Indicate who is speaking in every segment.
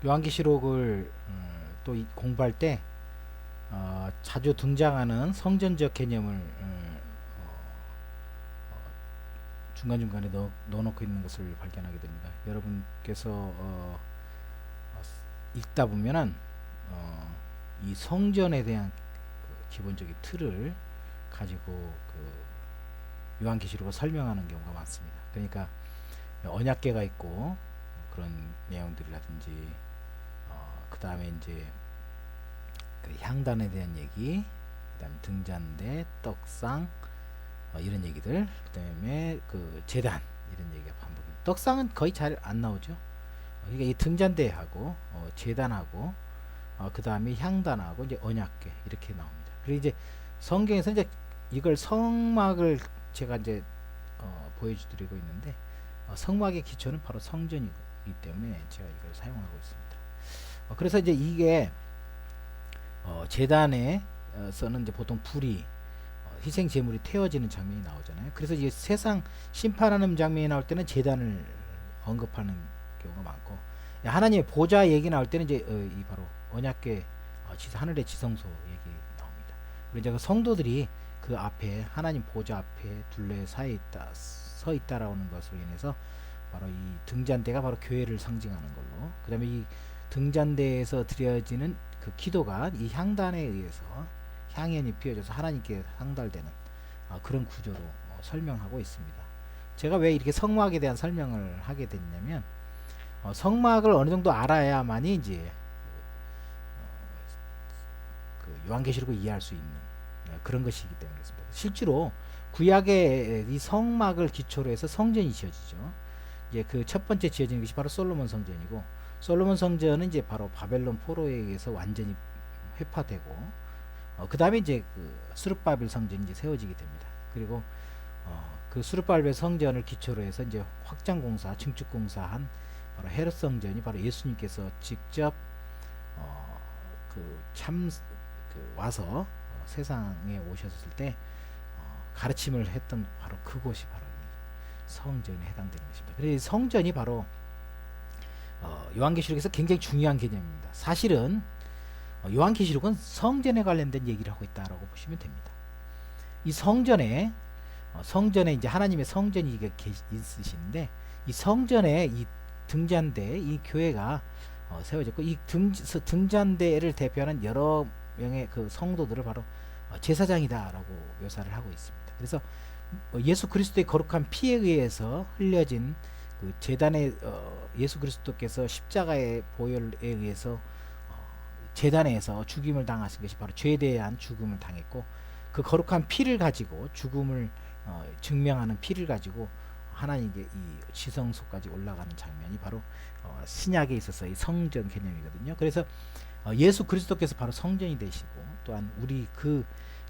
Speaker 1: 요한계시록을 또 공부할 때 자주 등장하는 성전적 개념을 중간중간에 넣어놓고 있는 것을 발견하게 됩니다. 여러분께서 읽다 보면은 이 성전에 대한 그 기본적인 틀을 가지고 요한계시록을 설명하는 경우가 많습니다. 그러니까 언약궤가 있고 그런 내용들이라든지 그 다음에 이제 그 향단에 대한 얘기, 그 다음에 등잔대, 떡상 이런 얘기들, 그 다음에 그 제단 이런 얘기가 반복이. 떡상은 거의 잘 안 나오죠. 그러니까 이 등잔대하고 제단하고 그 다음에 향단하고 이제 언약궤 이렇게 나옵니다. 그리고 이제 성경에서 이제 이걸 성막을 제가 이제 보여드리고 있는데 성막의 기초는 바로 성전이기 때문에 제가 이걸 사용하고 있습니다. 그래서 이제 이게 제단에서는 이제 보통 불이 희생 제물이 태워지는 장면이 나오잖아요. 그래서 이제 세상 심판하는 장면이 나올 때는 제단을 언급하는 경우가 많고, 하나님의 보좌 얘기 나올 때는 이제 이 바로 언약궤 하늘의 지성소 얘기 나옵니다. 그리고 이제 그 성도들이 그 앞에 하나님 보좌 앞에 둘레 사이에 서 있다라는 것으로 인해서 바로 이 등잔대가 바로 교회를 상징하는 걸로, 그 다음에 이 등잔대에서 드려지는 그 기도가 이 향단에 의해서 향연이 피어져서 하나님께 상달되는 그런 구조로 설명하고 있습니다. 제가 왜 이렇게 성막에 대한 설명을 하게 됐냐면 성막을 어느 정도 알아야만이 이제 그 요한계시록을 이해할 수 있는 그런 것이기 때문에 그렇습니다. 실제로 구약의 이 성막을 기초로 해서 성전이 지어지죠. 이제 그 첫 번째 지어진 것이 바로 솔로몬 성전이고, 솔로몬 성전은 이제 바로 바벨론 포로에 의해서 완전히 회파되고, 그 다음에 이제 그 스룹바벨 성전이 이제 세워지게 됩니다. 그리고 그 스룹바벨 성전을 기초로 해서 이제 확장 공사, 증축 공사한 바로 헤롯 성전이 바로 예수님께서 직접 와서 세상에 오셨을 때 가르침을 했던 바로 그곳이 바로 성전에 해당되는 것입니다. 그래서 성전이 바로 요한계시록에서 굉장히 중요한 개념입니다. 사실은 요한계시록은 성전에 관련된 얘기를 하고 있다라고 보시면 됩니다. 이 성전에 이제 하나님의 성전이 있으신데, 이 성전에 이 등잔대, 이 교회가 세워졌고, 이 등잔대를 대표하는 여러 명의 그 성도들을 바로 제사장이다라고 묘사를 하고 있습니다. 그래서 예수 그리스도의 거룩한 피에 의해서 흘려진 그 제단에 예수 그리스도께서 십자가의 보혈에 의해서 제단에서 죽임을 당하신 것이 바로 죄에 대한 죽음을 당했고, 그 거룩한 피를 가지고 죽음을 증명하는 피를 가지고 하나님께 이 지성소까지 올라가는 장면이 바로 신약에 있어서 이 성전 개념이거든요. 그래서 예수 그리스도께서 바로 성전이 되시고, 또한 우리 그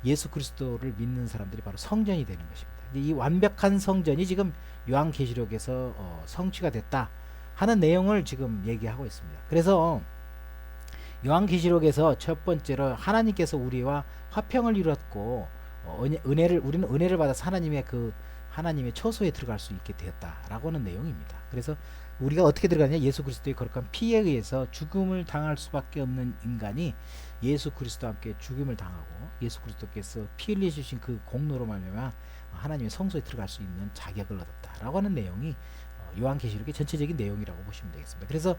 Speaker 1: 예수 그리스도를 믿는 사람들이 바로 성전이 되는 것입니다. 이 완벽한 성전이 지금 요한계시록에서 성취가 됐다 하는 내용을 지금 얘기하고 있습니다. 그래서 요한계시록에서 첫 번째로 하나님께서 우리와 화평을 이뤘고 우리는 은혜를 받아서 하나님의 처소에 들어갈 수 있게 되었다라고 하는 내용입니다. 그래서 우리가 어떻게 들어가냐, 예수 그리스도의 거룩한 피에 의해서 죽음을 당할 수밖에 없는 인간이 예수 그리스도와 함께 죽음을 당하고, 예수 그리스도께서 피 흘리신 그 공로로 말미암아 하나님의 성소에 들어갈 수 있는 자격을 얻었다라고 하는 내용이 요한계시록의 전체적인 내용이라고 보시면 되겠습니다. 그래서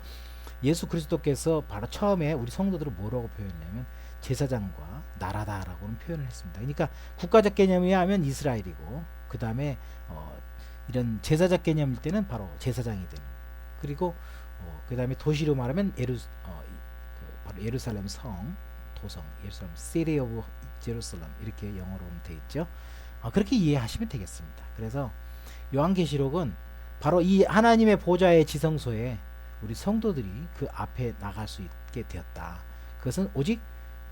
Speaker 1: 예수 그리스도께서 바로 처음에 우리 성도들을 뭐라고 표현했냐면 제사장과 나라다라고는 표현을 했습니다. 그러니까 국가적 개념에 하면 이스라엘이고, 그 다음에 이런 제사적 개념일 때는 바로 제사장이 되는, 그리고 그 다음에 도시로 말하면 바로 예루살렘 도성, 예루살렘 City of Jerusalem 이렇게 영어로는 되어 있죠. 그렇게 이해하시면 되겠습니다. 그래서 요한계시록은 바로 이 하나님의 보좌의 지성소에 우리 성도들이 그 앞에 나갈 수 있게 되었다. 그것은 오직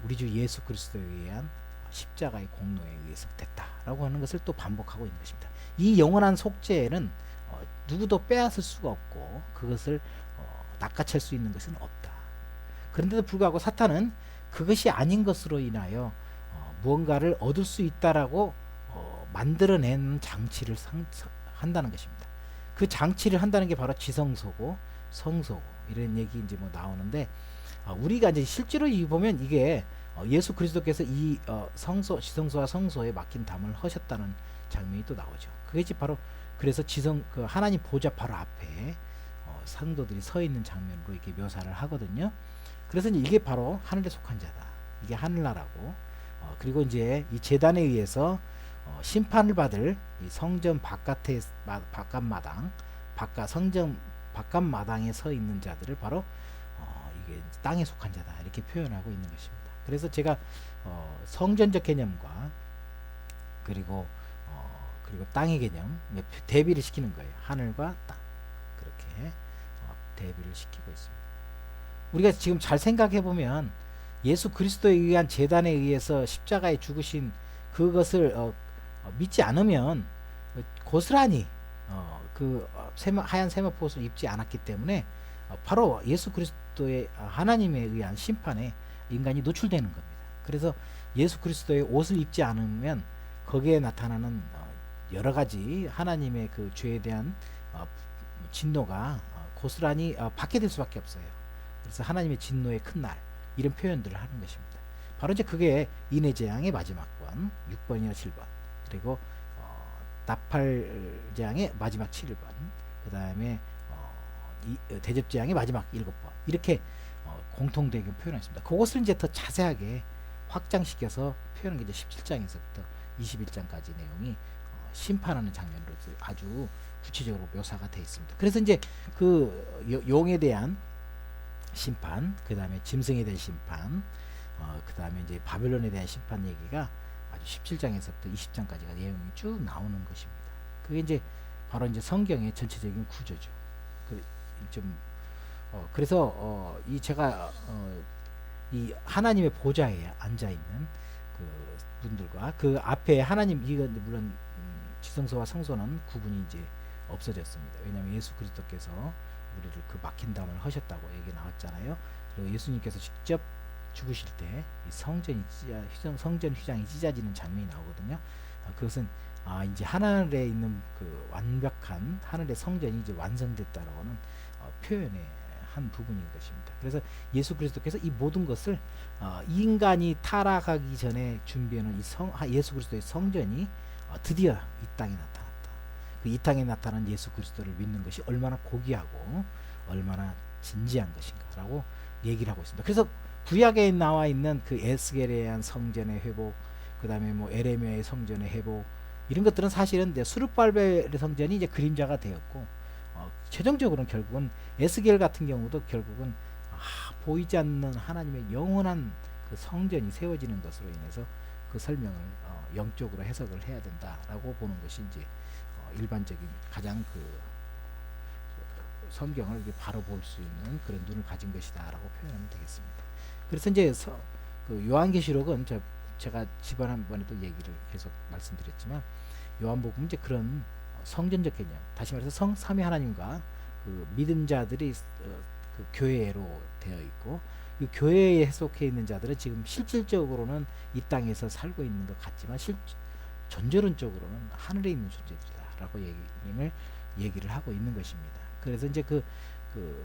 Speaker 1: 우리 주 예수 그리스도에 의한 십자가의 공로에 의해서 됐다라고 하는 것을 또 반복하고 있는 것입니다. 이 영원한 속죄는 누구도 빼앗을 수가 없고, 그것을 낚아챌 수 있는 것은 없다. 그런데도 불구하고 사탄은 그것이 아닌 것으로 인하여 무언가를 얻을 수 있다라고 만들어낸 장치를 한다는 것입니다. 그 장치를 한다는 게 바로 지성소고, 성소 이런 얘기 이제 뭐 나오는데 우리가 이제 실제로 이 보면 이게 예수 그리스도께서 이 성소 지성소와 성소에 막힌 담을 하셨다는 장면이 또 나오죠. 그게 이제 바로 그래서 그 하나님 보좌 바로 앞에 성도들이 서 있는 장면으로 이렇게 묘사를 하거든요. 그래서 이제 이게 바로 하늘에 속한 자다. 이게 하늘나라고. 그리고 이제 이 제단에 의해서 심판을 받을 이 성전 바깥에 바깥마당 성전 바깥마당에 서 있는 자들을 바로 이게 땅에 속한 자다 이렇게 표현하고 있는 것입니다. 그래서 제가 성전적 개념과 그리고 땅의 개념 대비를 시키는 거예요. 하늘과 땅 그렇게 대비를 시키고 있습니다. 우리가 지금 잘 생각해 보면 예수 그리스도에 의한 제단에 의해서 십자가에 죽으신 그것을 믿지 않으면 고스란히 하얀 세마포 옷을 입지 않았기 때문에 바로 예수 그리스도의 하나님에 의한 심판에 인간이 노출되는 겁니다. 그래서 예수 그리스도의 옷을 입지 않으면 거기에 나타나는 여러 가지 하나님의 그 죄에 대한 진노가 고스란히 받게 될 수밖에 없어요. 그래서 하나님의 진노의 큰 날 이런 표현들을 하는 것입니다. 바로 이제 그게 인의 재앙의 마지막 번 6번이나 7번 그리고 나팔 재앙의 마지막 7번 그 다음에 대접 재앙의 마지막 7번 이렇게 공통되게 표현했습니다. 그것을 이제 더 자세하게 확장시켜서 표현한 게 이제 17장에서부터 21장까지 내용이 심판하는 장면으로 아주 구체적으로 묘사가 되어 있습니다. 그래서 이제 그 용에 대한 심판, 그 다음에 짐승에 대한 심판, 그 다음에 이제 바벨론에 대한 심판 얘기가 아주 17장에서부터 20장까지가 내용이 쭉 나오는 것입니다. 그게 이제 바로 이제 성경의 전체적인 구조죠. 그래서 이 제가 이 하나님의 보좌에 앉아 있는 그 분들과 그 앞에 하나님 이건 물론 지성소와 성소는 구분이 이제 없어졌습니다. 왜냐하면 예수 그리스도께서 우리를 그 막힌 담을 하셨다고 얘기 나왔잖아요. 그리고 예수님께서 직접 죽으실 때 이 성전 휘장이 찢어지는 장면이 나오거든요. 그것은 이제 하늘에 있는 그 완벽한 하늘의 성전이 이제 완성됐다라고는 표현의 한 부분인 것입니다. 그래서 예수 그리스도께서 이 모든 것을 인간이 타락하기 전에 준비해놓은 예수 그리스도의 성전이 드디어 이 땅에 나타났다. 이 땅에 나타난 예수 그리스도를 믿는 것이 얼마나 고귀하고 얼마나 진지한 것인가라고 얘기를 하고 있습니다. 그래서 구약에 나와 있는 그 에스겔에 의한 성전의 회복, 그 다음에 뭐 에레미야의 성전의 회복 이런 것들은 사실은 수르발벨의 성전이 이제 그림자가 되었고 최종적으로는 결국은 에스겔 같은 경우도 결국은 보이지 않는 하나님의 영원한 그 성전이 세워지는 것으로 인해서 그 설명을 영적으로 해석을 해야 된다라고 보는 것이 이제 일반적인 가장 그 성경을 바로 볼 수 있는 그런 눈을 가진 것이다라고 표현하면 되겠습니다. 그래서 이제 그 요한계시록은 제가 지난번에도 얘기를 계속 말씀드렸지만 요한복음 이제 그런 성전적 개념, 다시 말해서 삼위 하나님과 그 믿은 자들이 그 교회로 되어 있고 이 교회에 속해 있는 자들은 지금 실질적으로는 이 땅에서 살고 있는 것 같지만 전제론적으로는 하늘에 있는 존재들이다라고 얘기를 하고 있는 것입니다. 그래서 이제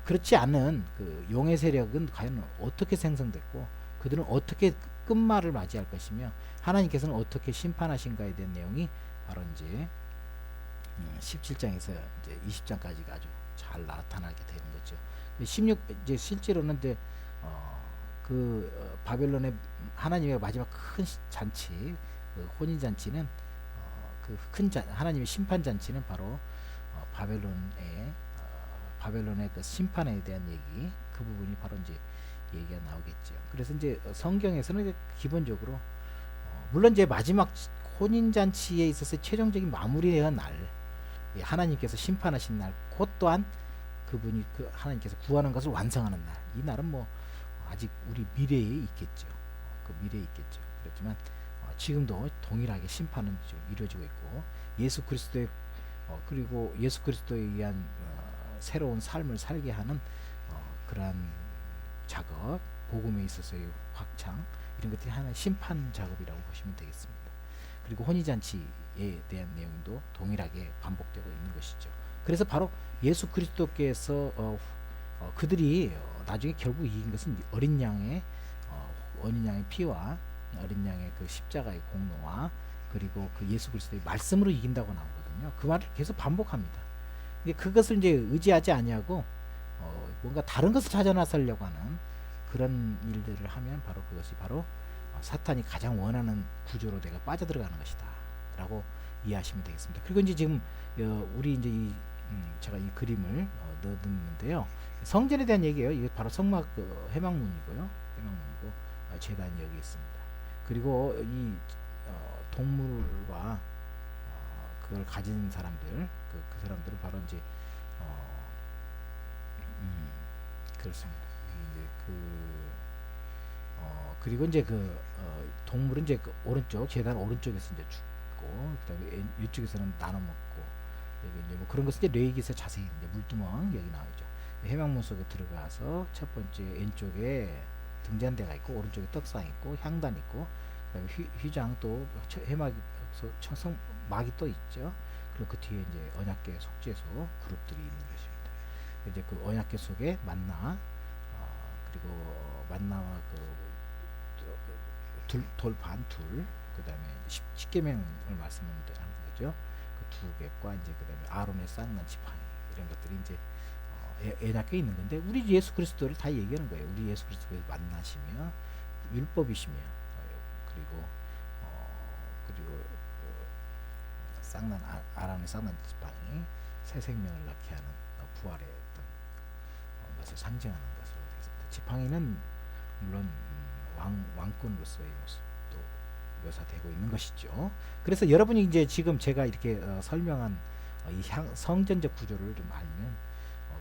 Speaker 1: 그렇지 않은 그 용의 세력은 과연 어떻게 생성됐고 그들은 어떻게 끝말을 맞이할 것이며 하나님께서는 어떻게 심판하신가에 대한 내용이 바로 이제 17장에서 이제 20장까지가 아주 잘 나타나게 되는 거죠. 이제 실제로는 이제 바벨론의 하나님의 마지막 큰 잔치, 그 혼인 잔치는 하나님의 심판 잔치는 바로 바벨론의 그 심판에 대한 얘기, 그 부분이 바로 이제 얘기가 나오겠죠. 그래서 이제 성경에서는 이제 기본적으로 물론 이제 마지막 혼인 잔치에 있어서 최종적인 마무리의 날, 하나님께서 심판하신 날, 곧 또한 그분이 하나님께서 구하는 것을 완성하는 날, 이 날은 뭐 아직 우리 미래에 있겠죠. 그 미래에 있겠죠. 그렇지만 지금도 동일하게 심판은 좀 이루어지고 있고 그리고 예수 그리스도에 의한 새로운 삶을 살게 하는 그러한 작업, 복음에 있어서의 확장 이런 것들이 하나의 심판 작업이라고 보시면 되겠습니다. 그리고 혼인잔치에 대한 내용도 동일하게 반복되고 있는 것이죠. 그래서 바로 예수 그리스도께서 그들이 나중에 결국 이긴 것은 어린 양의 피와 어린 양의 그 십자가의 공로와 그리고 그 예수 그리스도의 말씀으로 이긴다고 나오거든요. 그 말을 계속 반복합니다. 근데 그것을 이제 의지하지 아니하고 뭔가 다른 것을 찾아 나서려고 하는 그런 일들을 하면 바로 그것이 바로 사탄이 가장 원하는 구조로 내가 빠져들어가는 것이다 라고 이해하시면 되겠습니다. 그리고 이제 지금 우리 이제 제가 이 그림을 넣었는데요. 성전에 대한 얘기예요. 이게 바로 성막 해망문이고요. 해망문이고 제단이 여기 있습니다. 그리고 이 동물과 그걸 가진 사람들, 그 사람들은 바로 이제 그렇습니다. 이제 그리고 이제 동물은 이제 그 오른쪽 제단 오른쪽에서 이제 죽고 그다음에 이쪽에서는 나눠 먹고 여기 이제 뭐 그런 것은 이제 뇌기에서 자세히 이제 물두멍 여기 나오죠. 해망문 속에 들어가서 첫 번째 왼쪽에 등잔대가 있고 오른쪽에 떡상 있고 향단 있고 그다음에 휘장 또 해막 막이 또 있죠. 그리고 그 뒤에 이제 언약궤 속죄소 그룹들이 있는 것입니다. 이제 그 언약궤 속에 만나 그리고 만나와 돌판 둘 그다음에 십계명을 말씀하는 거죠. 그 두 갭과 이제 그다음에 아론의 쌍난 지팡이 이런 것들이 이제 언약궤에 있는 건데 우리 예수 그리스도를 다 얘기하는 거예요. 우리 예수 그리스도를 만나시며 율법이시며 그리고 쌍난 아론의 쌍난 지팡이 새 생명을 낳게 하는 부활의 어떤 것을 상징하는 것으로 되겠습니다. 지팡이는 물론 왕권으로서의 모습도 묘사되고 있는 것이죠. 그래서 여러분이 이제 지금 제가 이렇게 설명한 이 성전적 구조를 좀 알면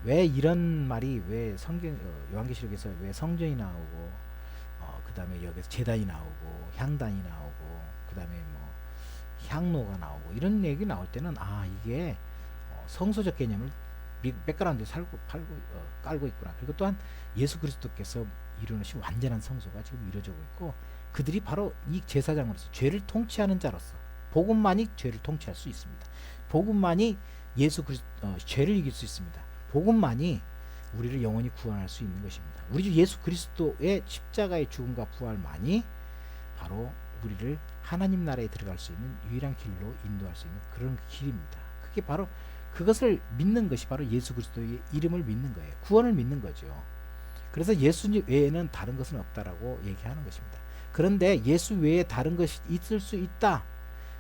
Speaker 1: 왜 이런 말이 왜 요한계시록에서 왜 성전이 나오고 그 다음에 여기서 제단이 나오고 향단이 나오고 그 다음에 뭐 향로가 나오고 이런 얘기 나올 때는 이게 성소적 개념을 백그라운드에 깔고 있구나. 그리고 또한 예수 그리스도께서 이루신 완전한 성소가 지금 이루어지고 있고 그들이 바로 이 제사장으로서 죄를 통치하는 자로서 복음만이 죄를 통치할 수 있습니다. 복음만이 예수 그리스도 죄를 이길 수 있습니다. 복음만이 우리를 영원히 구원할 수 있는 것입니다. 우리 주 예수 그리스도의 십자가의 죽음과 부활만이 바로 우리를 하나님 나라에 들어갈 수 있는 유일한 길로 인도할 수 있는 그런 길입니다. 그게 바로 그것을 믿는 것이 바로 예수 그리스도의 이름을 믿는 거예요. 구원을 믿는 거죠. 그래서 예수님 외에는 다른 것은 없다라고 얘기하는 것입니다. 그런데 예수 외에 다른 것이 있을 수 있다.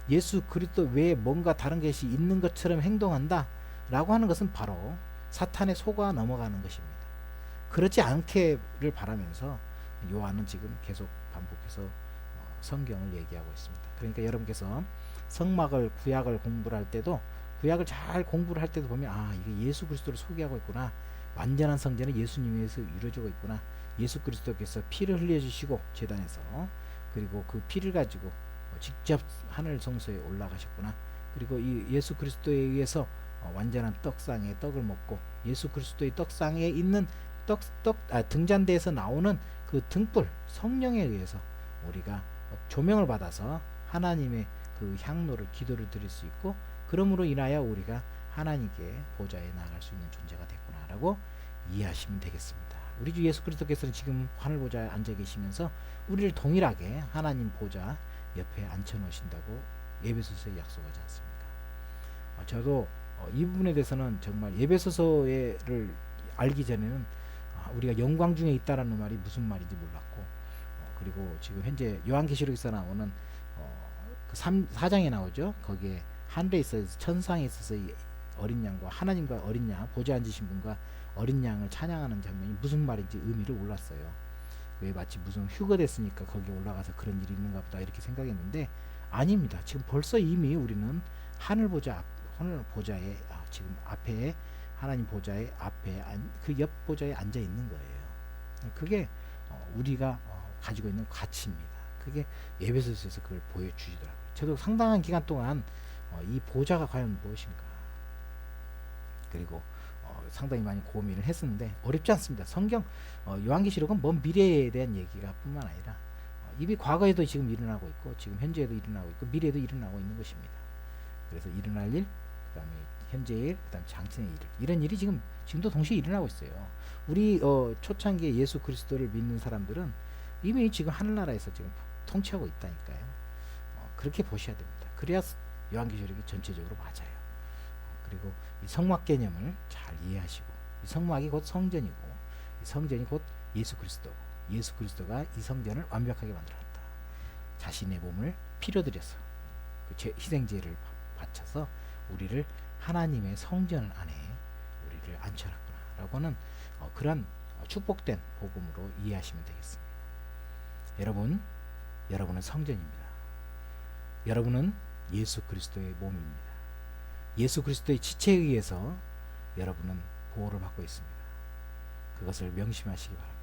Speaker 1: 예수 그리스도 외에 뭔가 다른 것이 있는 것처럼 행동한다. 라고 하는 것은 바로 사탄의 속아 넘어가는 것입니다. 그렇지 않기를 바라면서 요한은 지금 계속 반복해서 성경을 얘기하고 있습니다. 그러니까 여러분께서 성막을 구약을 공부를 할 때도 구약을 잘 공부를 할 때도 보면 이게 예수 그리스도를 소개하고 있구나. 완전한 성전은 예수님에서 이루어지고 있구나. 예수 그리스도께서 피를 흘려주시고 제단에서 그리고 그 피를 가지고 직접 하늘 성소에 올라가셨구나. 그리고 이 예수 그리스도에 의해서 완전한 떡상에 떡을 먹고 예수 그리스도의 떡상에 있는 등잔대에서 나오는 그 등불 성령에 의해서 우리가 조명을 받아서 하나님의 그 향로를 기도를 드릴 수 있고 그러므로 인하여 우리가 하나님께 보좌에 나아갈 수 있는 존재가 됐구나라고 이해하시면 되겠습니다. 우리 주 예수 그리스도께서는 지금 하늘 보좌에 앉아 계시면서 우리를 동일하게 하나님 보좌 옆에 앉혀 놓으신다고 에베소서에 약속하지 않습니까? 저도 이 부분에 대해서는 정말 에베소서를 알기 전에는 우리가 영광 중에 있다라는 말이 무슨 말인지 몰랐고 그리고 지금 현재 요한계시록에서 나오는 그 4장에 나오죠. 거기에 하늘에 있어서 천상에 있어서 이 어린 양과 하나님과 어린 양 보좌 앉으신 분과 어린 양을 찬양하는 장면이 무슨 말인지 의미를 몰랐어요. 왜 마치 무슨 휴가 됐으니까 거기 올라가서 그런 일이 있는가 보다 이렇게 생각했는데 아닙니다. 지금 벌써 이미 우리는 하늘 보좌에 지금 앞에 하나님 보좌의 앞에 그 옆 보좌에 앉아 있는 거예요. 그게 우리가 가지고 있는 가치입니다. 그게 에베소서에서 그걸 보여주시더라고요. 저도 상당한 기간 동안 이 보좌가 과연 무엇인가 그리고 상당히 많이 고민을 했었는데 어렵지 않습니다. 성경 요한계시록은 먼 미래에 대한 얘기가 뿐만 아니라 이미 과거에도 지금 일어나고 있고 지금 현재에도 일어나고 있고 미래에도 일어나고 있는 것입니다. 그래서 일어날 일, 그 다음에 현재 일, 그 다음에 장래의 일 이런 일이 지금도 동시에 일어나고 있어요. 우리 초창기에 예수 그리스도를 믿는 사람들은 이미 지금 하늘나라에서 지금 통치하고 있다니까요. 그렇게 보셔야 됩니다. 그래야 요한계시록이 전체적으로 맞아요. 그리고 이 성막 개념을 잘 이해하시고, 이 성막이 곧 성전이고, 이 성전이 곧 예수 그리스도고, 예수 그리스도가 이 성전을 완벽하게 만들었다. 자신의 몸을 피로 들여서 그 희생제를 바쳐서 우리를 하나님의 성전 안에 우리를 앉혀놨구나 라고는 그러한 축복된 복음으로 이해하시면 되겠습니다. 여러분은 성전입니다. 여러분은 예수 그리스도의 몸입니다. 예수 그리스도의 지체에 의해서 여러분은 보호를 받고 있습니다. 그것을 명심하시기 바랍니다.